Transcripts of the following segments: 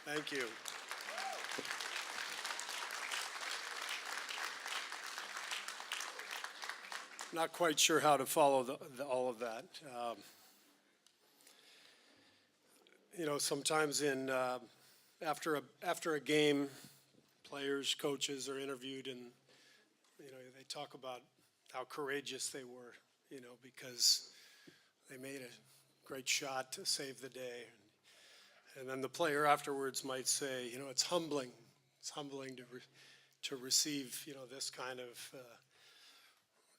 Thank you. Not quite sure how to follow all of that. Sometimes after a game, players, coaches are interviewed, and they talk about how courageous they were, because they made a great shot to save the day. And then the player afterwards might say, it's humbling. It's humbling to receive, this kind of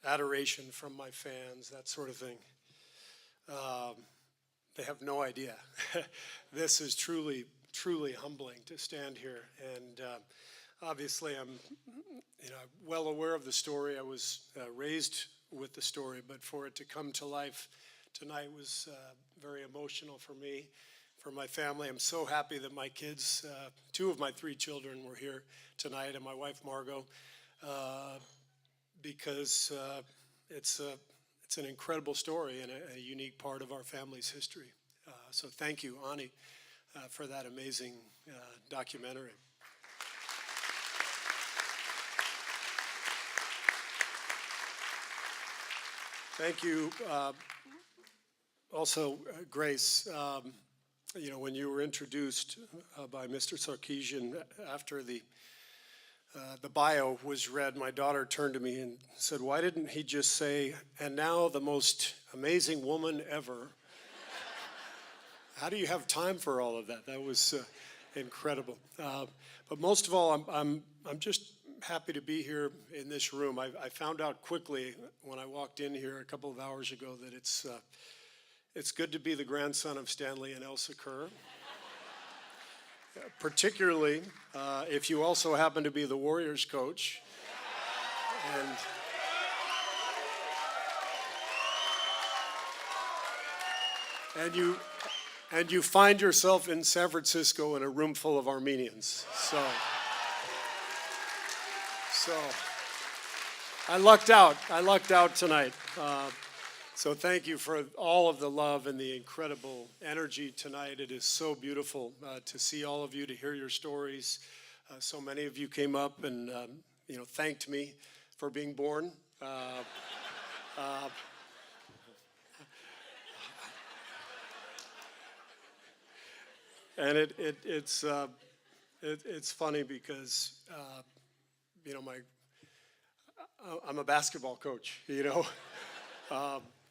adoration from my fans, that sort of thing. They have no idea. This is truly, truly humbling to stand here. And obviously I'm well aware of the story. I was raised with the story, but for it to come to life tonight was very emotional for me, for my family. I'm so happy that my kids, two of my three children were here tonight, and my wife Margot, because it's an incredible story and a unique part of our family's history. So thank you, Ani, for that amazing documentary. Thank you also, Grace. When you were introduced by Mr. Sarkeesian after the bio was read, my daughter turned to me and said, "Why didn't he just say, 'and now the most amazing woman ever'? How do you have time for all of that?" That was incredible. But most of all, I'm just happy to be here in this room. I found out quickly when I walked in here a couple of hours ago that it's good to be the grandson of Stanley and Elsa Kerr. Particularly if you also happen to be the Warriors coach. And you find yourself in San Francisco in a room full of Armenians. So I lucked out. I lucked out tonight. So thank you for all of the love and the incredible energy tonight. It is so beautiful to see all of you, to hear your stories. So many of you came up and thanked me for being born. And it's funny because I'm a basketball coach,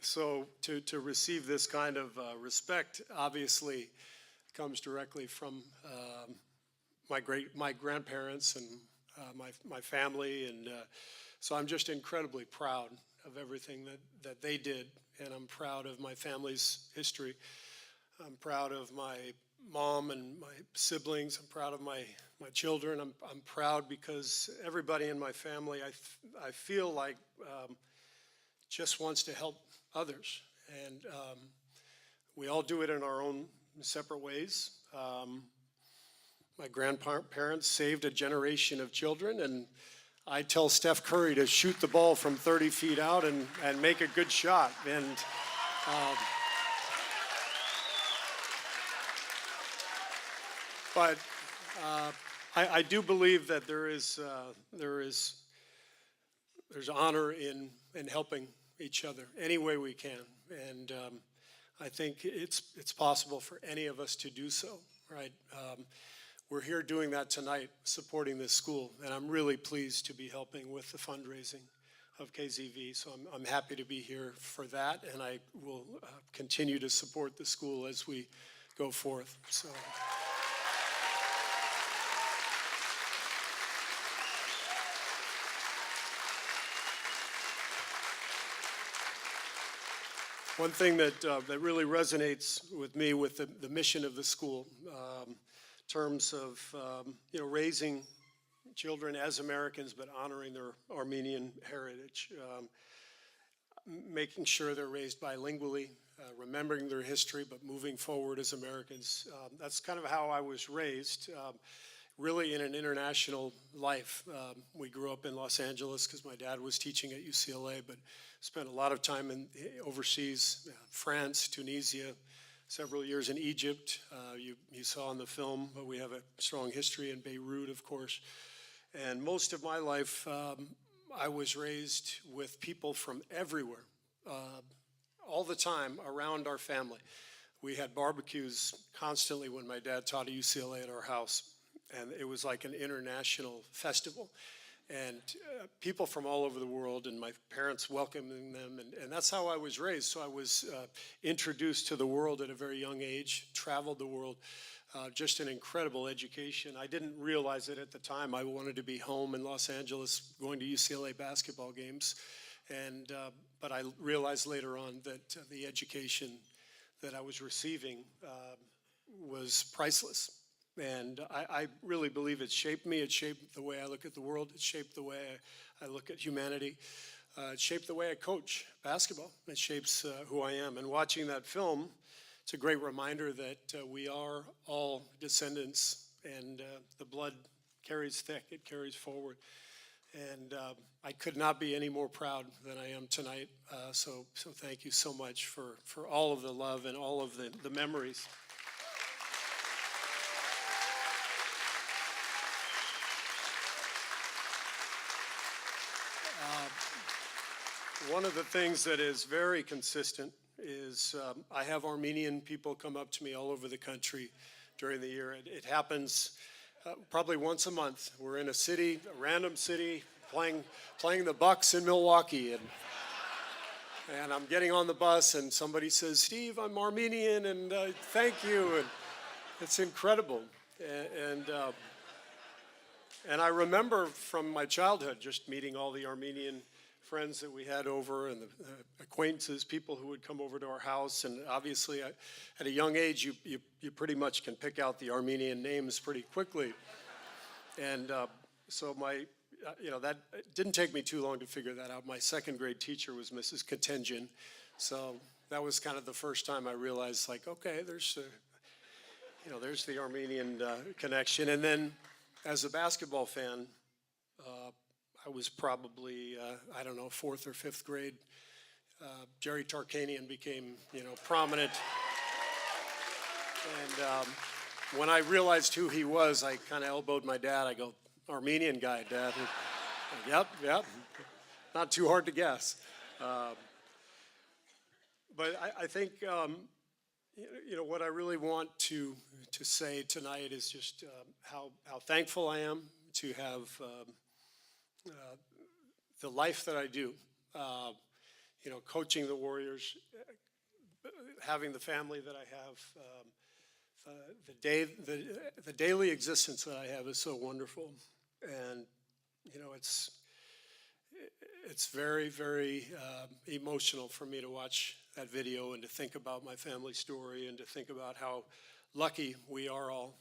So to receive this kind of respect obviously comes directly from my grandparents and my family, and so I'm just incredibly proud of everything that they did, and I'm proud of my family's history. I'm proud of my mom and my siblings. I'm proud of my children. I'm proud because everybody in my family, I feel like just wants to help others, and we all do it in our own separate ways. My grandparents saved a generation of children, and I tell Steph Curry to shoot the ball from 30 feet out and make a good shot. And but I do believe that there's honor in helping each other any way we can, and I think it's possible for any of us to do so, right? We're here doing that tonight, supporting this school, and I'm really pleased to be helping with the fundraising of KZV, so I'm happy to be here for that, and I will continue to support the school as we go forth. So. One thing that really resonates with me with the mission of the school, in terms of raising children as Americans but honoring their Armenian heritage, making sure they're raised bilingually, remembering their history but moving forward as Americans. That's kind of how I was raised, really in an international life. We grew up in Los Angeles because my dad was teaching at UCLA, but spent a lot of time overseas, France, Tunisia, several years in Egypt. You saw in the film, but we have a strong history in Beirut, of course. And most of my life, I was raised with people from everywhere, all the time around our family. We had barbecues constantly when my dad taught at UCLA at our house, and it was like an international festival. And people from all over the world, and my parents welcoming them, and that's how I was raised. So I was introduced to the world at a very young age, traveled the world, just an incredible education. I didn't realize it at the time. I wanted to be home in Los Angeles going to UCLA basketball games, and but I realized later on that the education that I was receiving was priceless. And I really believe it shaped me. It shaped the way I look at the world. It shaped the way I look at humanity. It shaped the way I coach basketball. It shapes who I am. And watching that film, it's a great reminder that we are all descendants, and the blood carries thick. It carries forward. And I could not be any more proud than I am tonight. So thank you so much for all of the love and all of the memories. One of the things that is very consistent is I have Armenian people come up to me all over the country during the year. It happens probably once a month. We're in a city, a random city, playing the Bucks in Milwaukee, and I'm getting on the bus, and somebody says, "Steve, I'm Armenian, and thank you." And it's incredible. And I remember from my childhood just meeting all the Armenian friends that we had over, and the acquaintances, people who would come over to our house. And obviously, at a young age, you pretty much can pick out the Armenian names pretty quickly. And so that it didn't take me too long to figure that out. My second grade teacher was Mrs. Katenjin. So that was kind of the first time I realized, like, okay, there's the Armenian connection. And then as a basketball fan, I was probably, I don't know, fourth or fifth grade. Jerry Tarkanian became, prominent. And when I realized who he was, I kind of elbowed my dad. I go, "Armenian guy, Dad." Yep. Not too hard to guess. But I think, what I really want to say tonight is just how thankful I am to have the life that I do, coaching the Warriors, having the family that I have, the daily existence that I have is so wonderful. And, it's very, very emotional for me to watch that video and to think about my family story and to think about how lucky we are all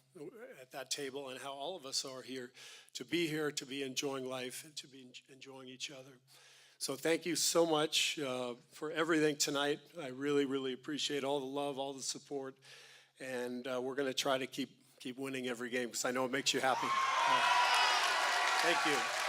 at that table and how all of us are here, to be enjoying life and to be enjoying each other. So thank you so much for everything tonight. I really, really appreciate all the love, all the support, and we're going to try to keep winning every game because I know it makes you happy. Thank you.